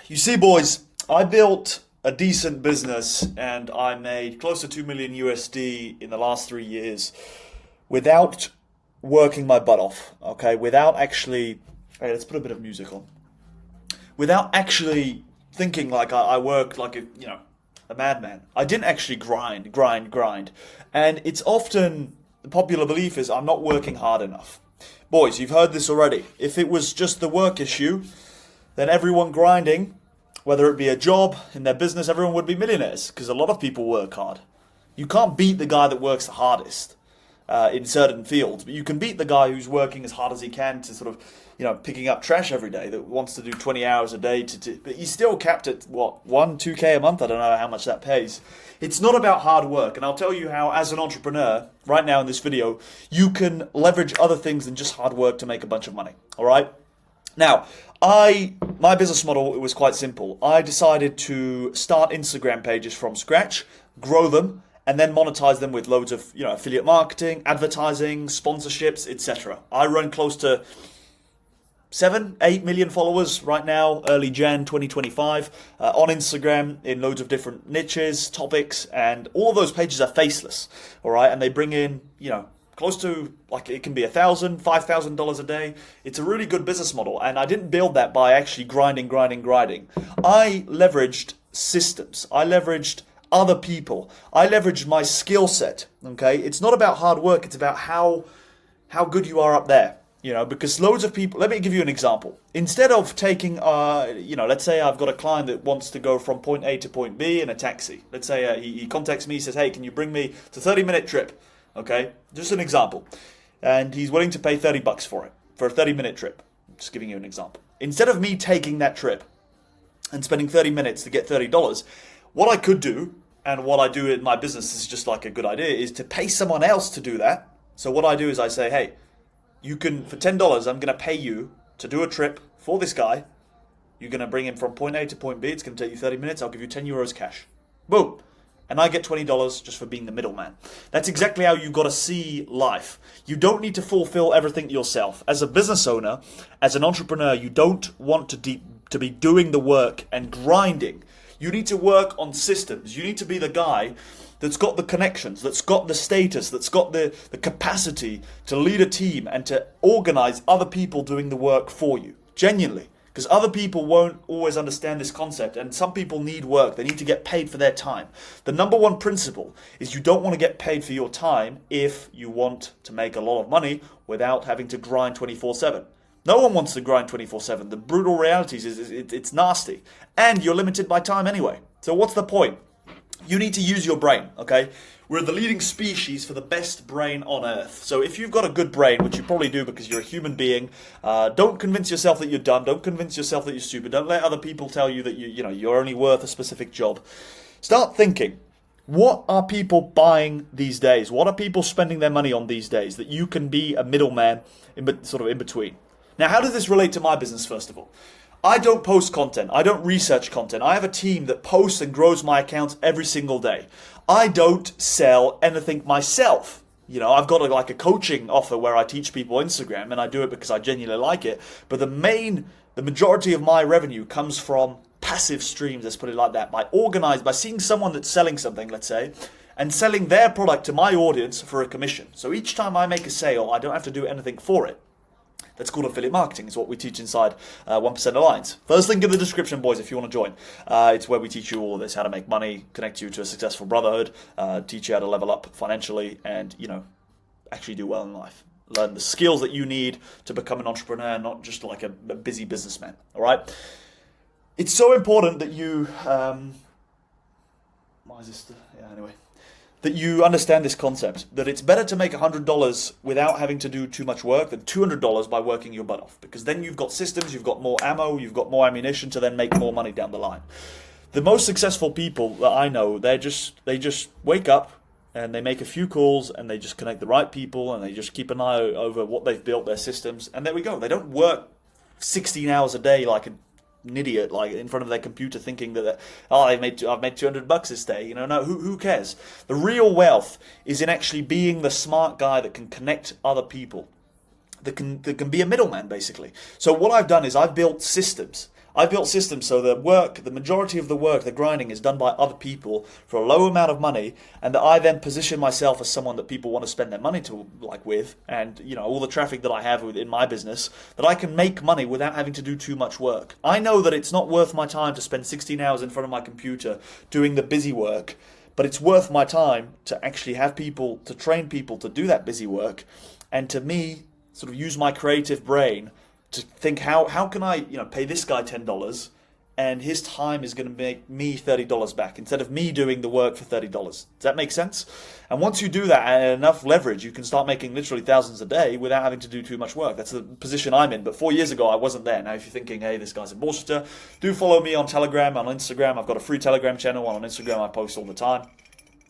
You see, boys, I built a decent business and I made close to 2 million USD in the last 3 years without working my butt off, okay? Without actually, hey, let's put a bit of music on. Without actually thinking like I work like a madman. I didn't actually grind. And it's often, the popular belief is I'm not working hard enough. Boys, you've heard this already. If it was just the work issue, then everyone grinding, whether it be a job, in their business, everyone would be millionaires because a lot of people work hard. You can't beat the guy that works the hardest in certain fields, but you can beat the guy who's working as hard as he can to sort of, picking up trash every day, that wants to do 20 hours a day, but he's still capped at, 2K a month? I don't know how much that pays. It's not about hard work, and I'll tell you how, as an entrepreneur, right now in this video, you can leverage other things than just hard work to make a bunch of money, all right? Now, my business model, it was quite simple. I decided to start Instagram pages from scratch, grow them, and then monetize them with loads of affiliate marketing, advertising, sponsorships, etc. I run close to 7-8 million followers right now, early Jan 2025, on Instagram in loads of different niches, topics, and all of those pages are faceless, all right? And they bring in, close to, like, it can be $1,000, $5,000 a day. It's a really good business model, and I didn't build that by actually grinding. I leveraged systems. I leveraged other people. I leveraged my skill set, okay? It's not about hard work. It's about how good you are up there, because loads of people, let me give you an example. Instead of taking, let's say I've got a client that wants to go from point A to point B in a taxi. Let's say he contacts me, says, hey, can you bring me? It's a 30-minute trip. Okay, just an example. And he's willing to pay $30 for it, for a 30-minute trip. Just giving you an example. Instead of me taking that trip and spending 30 minutes to get $30, what I could do, and what I do in my business is just like a good idea, is to pay someone else to do that. So what I do is I say, hey, you can, for $10, I'm going to pay you to do a trip for this guy. You're going to bring him from point A to point B. It's going to take you 30 minutes. I'll give you 10 euros cash. Boom. And I get $20 just for being the middleman. That's exactly how you got to see life. You don't need to fulfill everything yourself. As a business owner, as an entrepreneur, you don't want to be doing the work and grinding. You need to work on systems. You need to be the guy that's got the connections, that's got the status, that's got the capacity to lead a team and to organize other people doing the work for you. Genuinely. Because other people won't always understand this concept, and some people need work. They need to get paid for their time. The number one principle is you don't want to get paid for your time if you want to make a lot of money without having to grind 24/7. No one wants to grind 24/7. The brutal reality is it's nasty, and you're limited by time anyway. So what's the point? You need to use your brain, okay? We're the leading species for the best brain on earth. So if you've got a good brain, which you probably do because you're a human being, don't convince yourself that you're dumb. Don't convince yourself that you're stupid. Don't let other people tell you that you're only worth a specific job. Start thinking. What are people buying these days? What are people spending their money on these days that you can be a middleman in between? Now, how does this relate to my business, first of all? I don't post content. I don't research content. I have a team that posts and grows my accounts every single day. I don't sell anything myself. I've got a coaching offer where I teach people Instagram, and I do it because I genuinely like it. But the majority of my revenue comes from passive streams, let's put it like that, by seeing someone that's selling something, let's say, and selling their product to my audience for a commission. So each time I make a sale, I don't have to do anything for it. That's called affiliate marketing. It's what we teach inside 1% Alliance. First link in the description, boys, if you want to join. It's where we teach you all of this, how to make money, connect you to a successful brotherhood, teach you how to level up financially, and, actually do well in life. Learn the skills that you need to become an entrepreneur, not just like a busy businessman, all right? It's so important that you... that you understand this concept, that it's better to make $100 without having to do too much work than $200 by working your butt off. Because then you've got systems, you've got more ammo, you've got more ammunition to then make more money down the line. The most successful people that I know, they just wake up and they make a few calls and they just connect the right people and they just keep an eye over what they've built, their systems, and there we go. They don't work 16 hours a day like an idiot, like in front of their computer, thinking that I've made $200 this day. No, who cares? The real wealth is in actually being the smart guy that can connect other people, that can be a middleman, basically. So what I've done is I've built systems. I built systems so the majority of the work, the grinding, is done by other people for a low amount of money, and that I then position myself as someone that people want to spend their money to with, and all the traffic that I have within my business, that I can make money without having to do too much work. I know that it's not worth my time to spend 16 hours in front of my computer doing the busy work, but it's worth my time to actually have people, to train people to do that busy work, and to me sort of use my creative brain to think how can I pay this guy $10 and his time is going to make me $30 back instead of me doing the work for $30. Does that make sense? And once you do that at enough leverage, you can start making literally thousands a day without having to do too much work. That's the position I'm in. But 4 years ago, I wasn't there. Now, if you're thinking, hey, this guy's a bullshitter, do follow me on Telegram, on Instagram. I've got a free Telegram channel. On Instagram, I post all the time.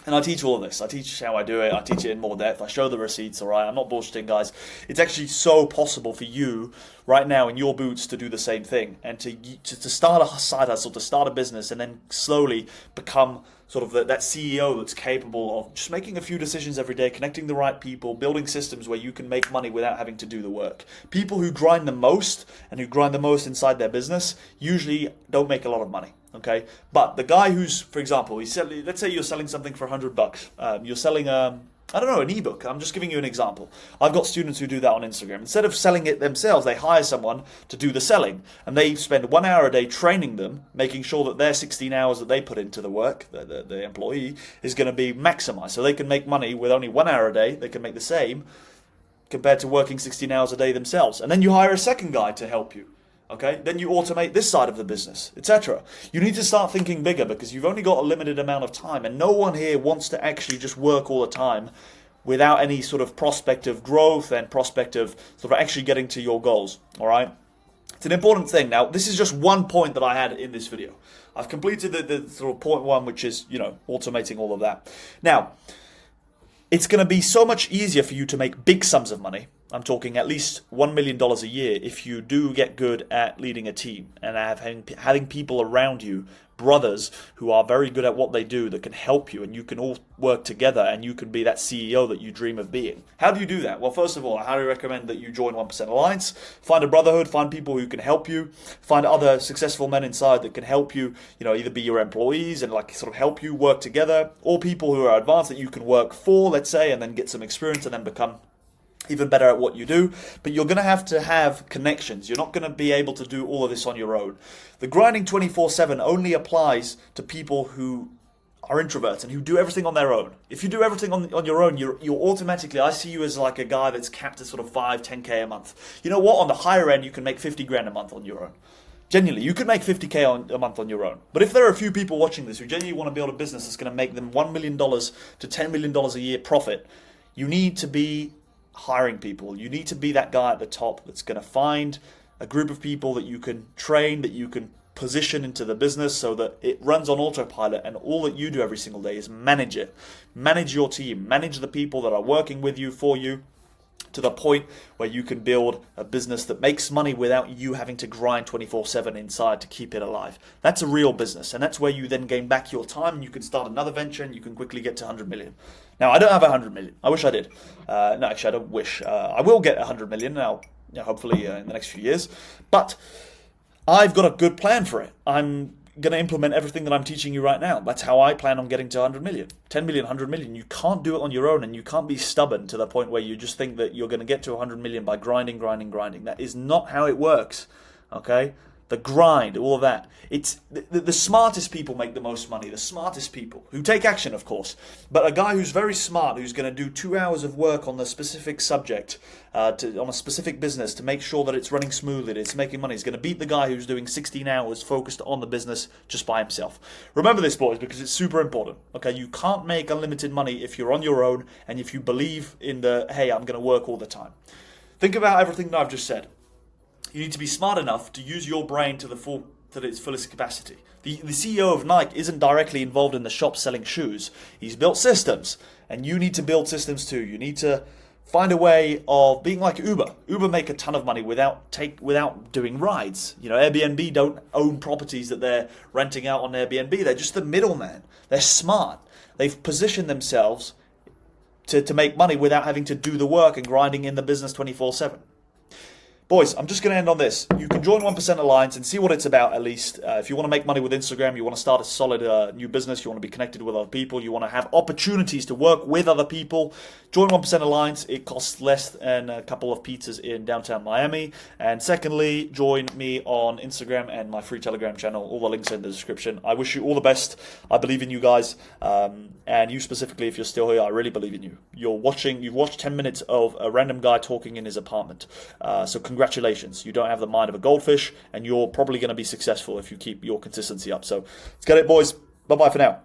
And I teach all of this. I teach how I do it. I teach it in more depth. I show the receipts, all right? I'm not bullshitting, guys. It's actually so possible for you right now in your boots to do the same thing and to start a side hustle, to start a business, and then slowly become sort of that CEO that's capable of just making a few decisions every day, connecting the right people, building systems where you can make money without having to do the work. People who grind the most and who grind the most inside their business usually don't make a lot of money. Okay, but the guy who's, for example, let's say you're selling something for $100. You're selling I don't know, an ebook. I'm just giving you an example. I've got students who do that on Instagram. Instead of selling it themselves, they hire someone to do the selling, and they spend 1 hour a day training them, making sure that their 16 hours that they put into the work, the employee, is going to be maximized, so they can make money with only 1 hour a day. They can make the same compared to working 16 hours a day themselves, and then you hire a second guy to help you. Okay, then you automate this side of the business, etc. You need to start thinking bigger because you've only got a limited amount of time, and no one here wants to actually just work all the time without any sort of prospect of growth and prospect of sort of actually getting to your goals. All right, it's an important thing. Now, this is just one point that I had in this video. I've completed the sort of point one, which is automating all of that. Now, it's going to be so much easier for you to make big sums of money. I'm talking at least $1 million a year if you do get good at leading a team and having people around you, brothers who are very good at what they do that can help you, and you can all work together and you can be that CEO that you dream of being. How do you do that? Well, first of all, I highly recommend that you join 1% Alliance, find a brotherhood, find people who can help you, find other successful men inside that can help you, either be your employees and sort of help you work together, or people who are advanced that you can work for, let's say, and then get some experience and then become even better at what you do. But you're going to have connections. You're not going to be able to do all of this on your own. The grinding 24/7 only applies to people who are introverts and who do everything on their own. If you do everything on your own, you're automatically, I see you as like a guy that's capped at sort of 10K a month. You know what? On the higher end, you can make 50 grand a month on your own. Genuinely, you could make 50K a month on your own. But if there are a few people watching this who genuinely want to build a business that's going to make them $1 million to $10 million a year profit, you need to be hiring people. You need to be that guy at the top that's going to find a group of people that you can train, that you can position into the business so that it runs on autopilot, and all that you do every single day is manage it. Manage your team, manage the people that are working with you, for you, to the point where you can build a business that makes money without you having to grind 24/7 inside to keep it alive. That's a real business, and that's where you then gain back your time, and you can start another venture, and you can quickly get to 100 million. Now, I don't have 100 million. I wish I did. No, actually, I don't wish. I will get 100 million now, hopefully in the next few years. But I've got a good plan for it. I'm going to implement everything that I'm teaching you right now. That's how I plan on getting to 100 million. 10 million, 100 million. You can't do it on your own, and you can't be stubborn to the point where you just think that you're going to get to 100 million by grinding. That is not how it works, okay? The grind, all of that. It's the smartest people make the most money. The smartest people who take action, of course. But a guy who's very smart, who's going to do 2 hours of work on the specific subject, on a specific business to make sure that it's running smoothly, that it's making money, is going to beat the guy who's doing 16 hours focused on the business just by himself. Remember this, boys, because it's super important. Okay, you can't make unlimited money if you're on your own and if you believe in hey, I'm going to work all the time. Think about everything that I've just said. You need to be smart enough to use your brain to its fullest capacity. The CEO of Nike isn't directly involved in the shop selling shoes. He's built systems, and you need to build systems too. You need to find a way of being like Uber. Uber make a ton of money without doing rides. Airbnb don't own properties that they're renting out on Airbnb. They're just the middleman. They're smart. They've positioned themselves to make money without having to do the work and grinding in the business 24/7. Boys, I'm just going to end on this. You can join 1% Alliance and see what it's about at least. If you want to make money with Instagram, you want to start a solid new business, you want to be connected with other people, you want to have opportunities to work with other people, join 1% Alliance. It costs less than a couple of pizzas in downtown Miami. And secondly, join me on Instagram and my free Telegram channel. All the links are in the description. I wish you all the best. I believe in you guys. And you specifically, if you're still here, I really believe in you. You've watched 10 minutes of a random guy talking in his apartment. So congratulations. You don't have the mind of a goldfish, and you're probably going to be successful if you keep your consistency up. So let's get it, boys. Bye-bye for now.